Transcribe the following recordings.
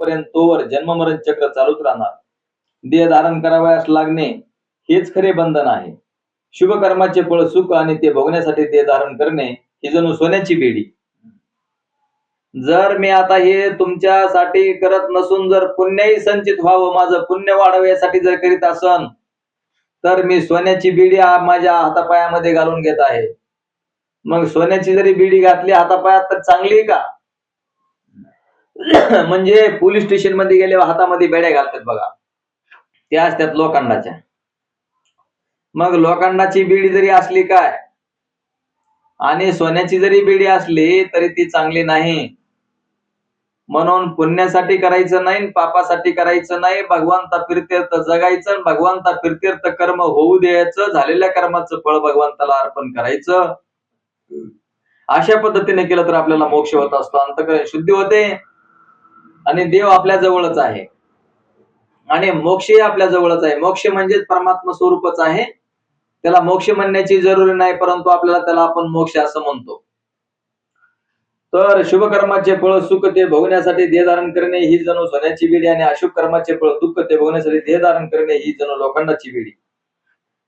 जोपर्यंत तोवर जन्ममरण चक्र चालूच राहणार. देह धारण करावयास लागणे हेच खरे बंधन आहे. शुभ कर्माचे फळ सुख आणि ते भोगण्यासाठी देह धारण करणे ही जणू सोन्याची बेडी. जर मी आता हे तुमच्यासाठी करत नसून जर पुण्यही संचित व्हावं, माझं पुण्य वाढावं यासाठी जर करीत असन, तर मी सोन्याची बिडी माझ्या हातापायामध्ये घालून घेत आहे. मग सोन्याची जरी बिडी घातली हातापायात तर चांगली आहे का? म्हणजे पोलीस स्टेशन मध्ये गेल्यावर हातामध्ये बेड्या घालतात बघा, त्या असतात लोखंडाच्या. मग लोखंडाची बिडी जरी असली काय आणि सोन्याची जरी बिडी असली तरी ती चांगली नाही. म्हणून पुण्यासाठी करायचं नाही, पापासाठी करायचं नाही. भगवंता प्रीत्यर्थ जगायचं, भगवंता प्रीत्यर्थ कर्म होऊ द्यायचं, झालेल्या कर्माचं फळ भगवंताला अर्पण करायचं. अशा पद्धतीने केलं तर आपल्याला मोक्ष होत असतो, अंतःकरण शुद्धी होते आणि देव आपल्या जवळच आहे आणि मोक्षही आपल्या जवळच आहे. मोक्ष म्हणजेच परमात्मा स्वरूपच आहे. त्याला मोक्ष म्हणण्याची जरुरी नाही, परंतु आपल्याला त्याला आपण मोक्ष असं म्हणतो. तर शुभ कर्माचे फळ सुख ते भोगण्यासाठी देह धारण करणे ही जणू सोन्याची बिडी आणि अशुभ कर्माचे फळ दुःख ते भोगण्यासाठी देह धारण करणे ही जणू लोखंडाची बिडी.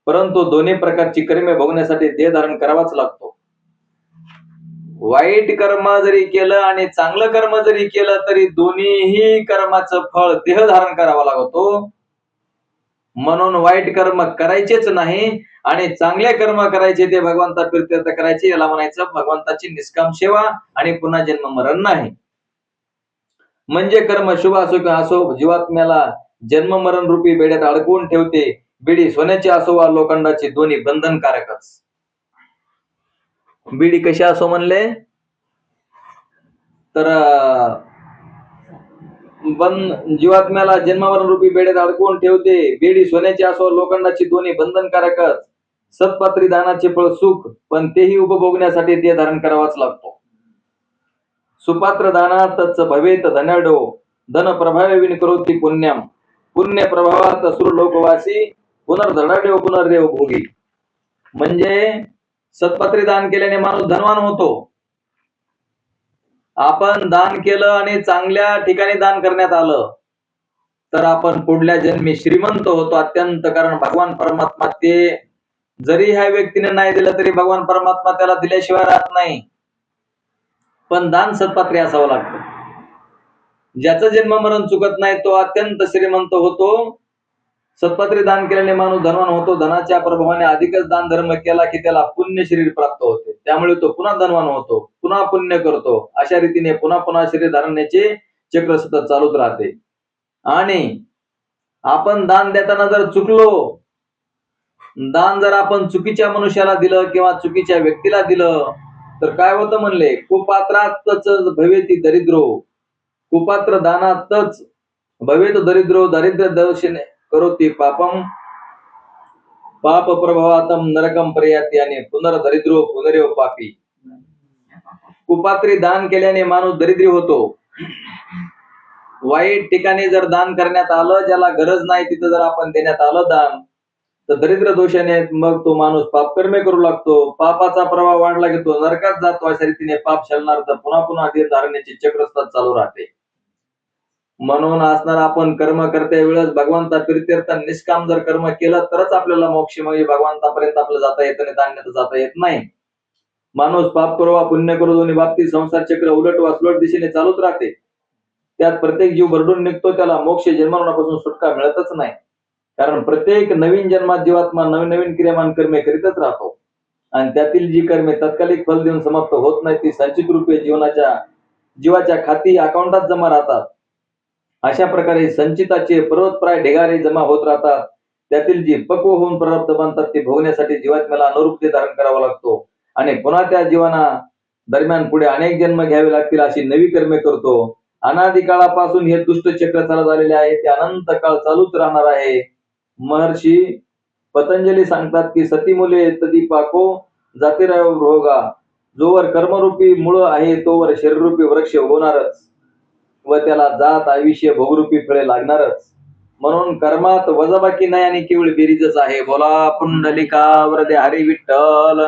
परंतु दोन्ही प्रकारची कर्मे भोगण्यासाठी देह धारण करावाच लागतो. वाईट कर्म जरी केलं आणि चांगलं कर्म जरी केलं तरी दोन्हीही कर्माचं फळ देह धारण करावा लागतो. म्हणून वाईट कर्म करायचेच नाही आणि चांगले कर्म करायचे, ते भगवंता प्रीत्यर्थ करायचे. याला म्हणायचं भगवंताची निष्काम सेवा आणि पुन्हा जन्म मरण नाही. म्हणजे कर्म शुभ असो किंवा असो, जीवात्म्याला जन्म मरण रूपी बेड्यात अडकवून ठेवते. बिडी सोन्याची असो वा लोखंडाची, दोन्ही बंधनकारकच. बिडी कशी असो म्हणले तर जीवात्म्याला जन्ममरण रूपी बेड्यात अडकवून ठेवते. बेडी सोन्याची असो लोखंडाची, दोन्ही बंधनकारकच. सत्पात्री दानाचे फळ सुख, पण तेही उपभोगण्यासाठी देह धारण करावाच लागतो. सुपात्र दानातच भवेत धनाढ्यो, धन प्रभावे विन करोति पुण्यम. पुण्य प्रभावात असुर लोकवासी, पुनर्धनाढ्यो पुनर्देव भोगी. म्हणजे सत्पात्री दान केल्याने माणूस धनवान होतो. आपण दान केलं आणि चांगल्या ठिकाणी दान करण्यात आलं तर आपण पुढल्या जन्मी श्रीमंत होतो अत्यंत. कारण भगवान परमात्मा ते जरी ह्या व्यक्तीने नाही दिलं तरी भगवान परमात्मा त्याला दिल्याशिवाय राहत नाही. पण दान सत्पात्री असावं लागतं. ज्याचं जन्म मरण चुकत नाही तो अत्यंत श्रीमंत होतो. सत्पात्री दान केल्याने माणूस धनवान होतो. धनाच्या प्रभावाने अधिकच दान धर्म केला की त्याला पुण्य शरीर प्राप्त होते. त्यामुळे तो पुन्हा धनवान होतो, पुन्हा पुण्य करतो. अशा रीतीने पुन्हा पुन्हा शरीर धारण्याचे चक्र सतत चालूच राहते. आणि आपण दान देताना जर चुकलो, दान जर आपण चुकीच्या मनुष्याला दिलं किंवा चुकीच्या व्यक्तीला दिलं तर काय होतं म्हणले, कुपात्रातच भवेती दरिद्रो. कुपात्र दानातच भवेत दरिद्रो, दारिद्र्य दर्शने करोति पापम. पाप प्रभावातम नरकम प्रयाती आणि पुनर्दरिद्रो पुनरेव पापी. कुपात्री दान केल्याने माणूस दरिद्री होतो. वाईट ठिकाणी जर दान करण्यात आलं, ज्याला गरज नाही तिथं जर आपण देण्यात आलं दान, तर दरिद्र दोषाने मग तो माणूस पापकर्मे करू लागतो. पापाचा प्रभाव वाढला की तो नरकात जातो. अशा रीतीने पाप छलणार तर पुन्हा पुन्हा देह धारण्याची चक्र चालू राहते. म्हणून असणार आपण कर्म करते वेळेस भगवंता प्रीत्यर्थ निष्काम जर कर्म केलं तरच आपल्याला मोक्ष, म्हणजे भगवंतापर्यंत आपल्याला जाता येत नाही, अन्यथा जाता येत नाही. माणूस पाप करो वा पुण्य करो, दोन्ही बाबतीत संसार चक्र उलट वा सुलट दिशेने चालूच राहते. त्यात प्रत्येक जीव भरडून निघतो, त्याला मोक्ष जन्ममरणापासून सुटका मिळतच नाही. कारण प्रत्येक नवीन जन्मात जीवात्मा नवीन नवीन क्रियामान कर्मे करीतच राहतो आणि त्यातील जी कर्मे तात्कालिक फल देऊन समाप्त होत नाही ती संचित रूपे जीवाच्या खाती अकाउंटात जमा राहतात. अशा प्रकारे संचिताचे पर्वतप्राय ढिगारे जमा होत राहतात. त्यातील जी पक्व होऊन प्रारब्ध बनतात ते भोगण्यासाठी जीवात्म्याला अनुरूप ते धारण करावा लागतो आणि पुन्हा त्या जीवना दरम्यान पुढे अनेक जन्म घ्यावे लागतील अशी नवी कर्मे करतो. अनादी काळापासून हे दुष्ट चक्र चालत आलेले आहे, ते अनंत काळ चालूच राहणार आहे. महर्षी पतंजली सांगतात की सती मुले तदी पाको जातीराव भोगा. जोवर कर्मरूपी मूळ आहे तोवर शरीररूपी वृक्ष होणारच व त्याला जात आयुष्य भोगरूपी फळे लागणारच. म्हणून कर्मात वजाबाकी नाही आणि केवळ बेरीजच आहे. बोला पुंडलिका वरदे हरी विठ्ठल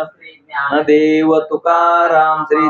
देव तुकाराम श्री